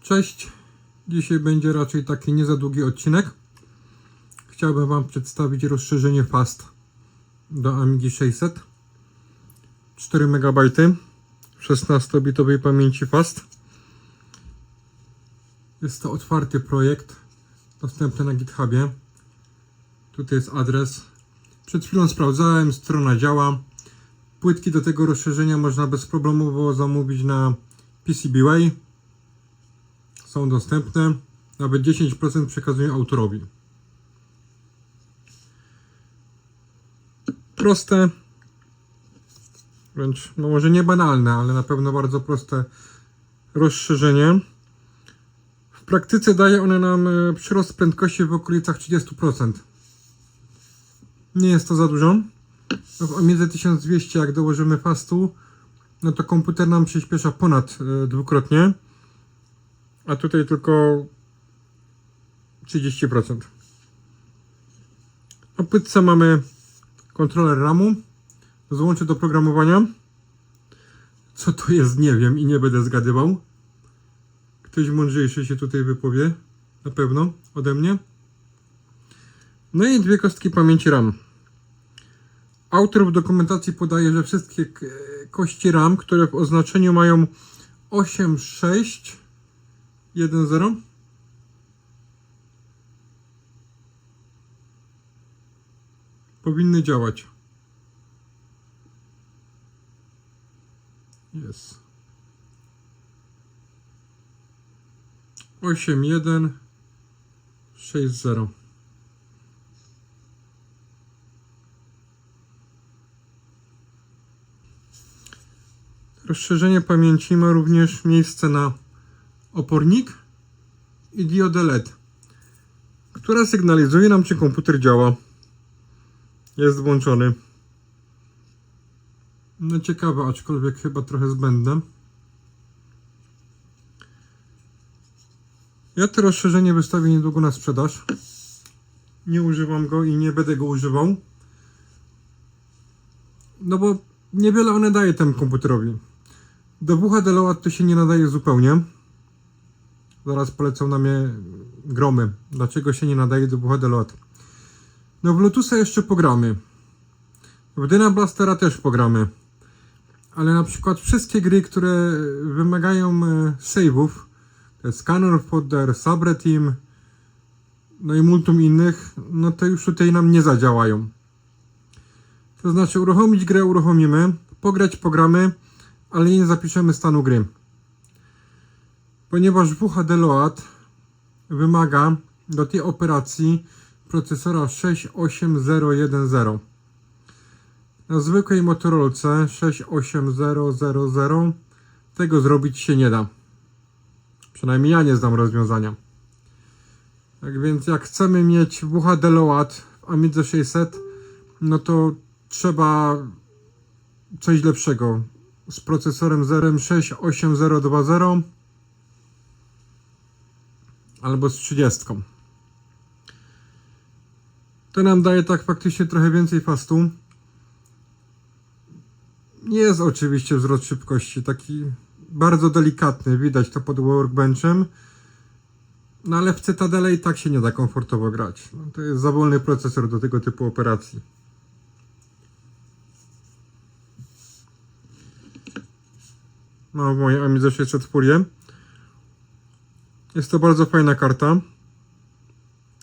Cześć, dzisiaj będzie raczej taki nie za długi odcinek. Chciałbym Wam przedstawić rozszerzenie FAST do Amigi 600. 4 MB 16-bitowej pamięci FAST. Jest to otwarty projekt, dostępny na GitHubie. Tutaj jest adres. Przed chwilą sprawdzałem, strona działa. Płytki do tego rozszerzenia można bezproblemowo zamówić na PCBWay. Są dostępne. Nawet 10% przekazują autorowi. Proste, wręcz no może nie banalne, ale na pewno bardzo proste rozszerzenie. W praktyce daje one nam przyrost prędkości w okolicach 30%. Nie jest to za dużo. W Amidze 1200 jak dołożymy fastu, no to komputer nam przyspiesza ponad dwukrotnie, a tutaj tylko 30%. Na płytce mamy kontroler RAM-u, złącze do programowania. Co to jest, nie wiem i nie będę zgadywał. Ktoś mądrzejszy się tutaj wypowie, na pewno, ode mnie. No i 2 kostki pamięci RAM. Autor w dokumentacji podaje, że wszystkie kości RAM, które w oznaczeniu mają 8610, powinny działać. Jest. 8160. Rozszerzenie pamięci ma również miejsce na opornik i diodę LED, która sygnalizuje nam, czy komputer działa. Jest włączony. No ciekawe, aczkolwiek chyba trochę zbędne. Ja to rozszerzenie wystawię niedługo na sprzedaż. Nie używam go i nie będę go używał. No bo niewiele one daje temu komputerowi. Do WHD Load to się nie nadaje zupełnie. Zaraz polecą na mnie gromy. Dlaczego się nie nadaje do WHD Load? No w Lotusa jeszcze pogramy. W Dyna Blastera też pogramy. Ale na przykład wszystkie gry, które wymagają save'ów, to jest Scanner Fodder, Subreteam, no i multum innych, no to już tutaj nam nie zadziałają. To znaczy uruchomić grę uruchomimy, pograć pogramy, ale nie zapiszemy stanu gry. Ponieważ WHD Load wymaga do tej operacji procesora 68010. Na zwykłej Motorolce 68000 tego zrobić się nie da. Przynajmniej ja nie znam rozwiązania. Tak więc jak chcemy mieć WHD Load w Amidze 600, no to trzeba coś lepszego. Z procesorem zerem 68020 albo z 30. To nam daje tak faktycznie trochę więcej fastu. Nie jest oczywiście wzrost szybkości, taki bardzo delikatny, widać to pod workbenchem. No ale w Cytadele i tak się nie da komfortowo grać. No, to jest za wolny procesor do tego typu operacji. Mam w mojej Amidze 600 Furię. Jest to bardzo fajna karta.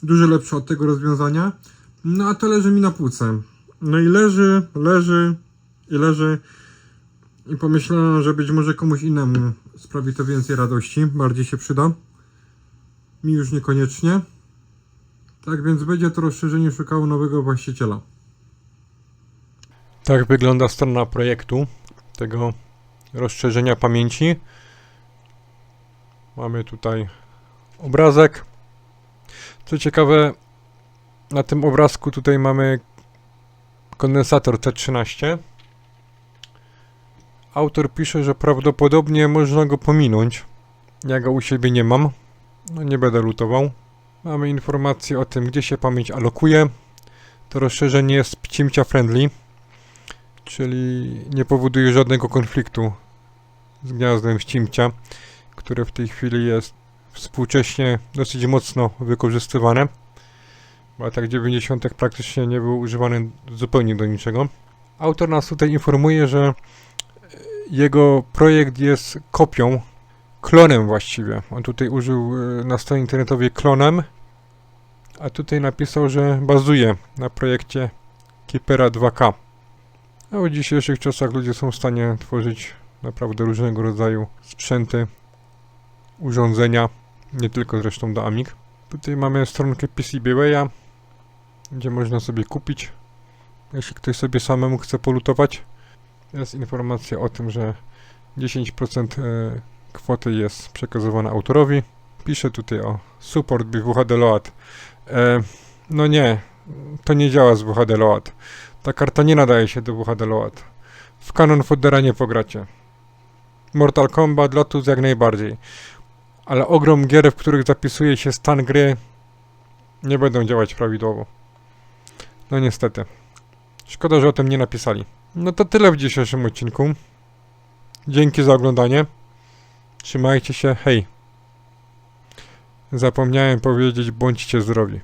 Dużo lepsza od tego rozwiązania. No a to leży mi na półce. No i leży. I pomyślałem, że być może komuś innemu sprawi to więcej radości. Bardziej się przyda. Mi już niekoniecznie. Tak więc będzie to rozszerzenie szukało nowego właściciela. Tak wygląda strona projektu tego rozszerzenia pamięci. Mamy tutaj obrazek. Co ciekawe, na tym obrazku tutaj mamy kondensator T13. Autor pisze, że prawdopodobnie można go pominąć. Ja go u siebie nie mam. No nie będę lutował. Mamy informację o tym, gdzie się pamięć alokuje. To rozszerzenie jest pcimcia friendly, czyli nie powoduje żadnego konfliktu z gniazdem ścimcia, które w tej chwili jest współcześnie dosyć mocno wykorzystywane. W latach 90. praktycznie nie był używany zupełnie do niczego. Autor nas tutaj informuje, że jego projekt jest kopią, klonem właściwie. On tutaj użył na stronie internetowej klonem, a tutaj napisał, że bazuje na projekcie Keepera 2K. A w dzisiejszych czasach ludzie są w stanie tworzyć naprawdę różnego rodzaju sprzęty, urządzenia, nie tylko zresztą do Amig. Tutaj mamy stronkę PCBWaya, gdzie można sobie kupić, jeśli ktoś sobie samemu chce polutować. Jest informacja o tym, że 10% kwoty jest przekazywana autorowi. Pisze tutaj o support with WHDLoad. No nie, to nie działa z WHDLoad. Ta karta nie nadaje się do WHDLoad. W Cannon Foddera nie pogracie. Mortal Kombat, Lotus jak najbardziej. Ale ogrom gier, w których zapisuje się stan gry, nie będą działać prawidłowo. No niestety. Szkoda, że o tym nie napisali. No to tyle w dzisiejszym odcinku. Dzięki za oglądanie. Trzymajcie się, hej. Zapomniałem powiedzieć, bądźcie zdrowi.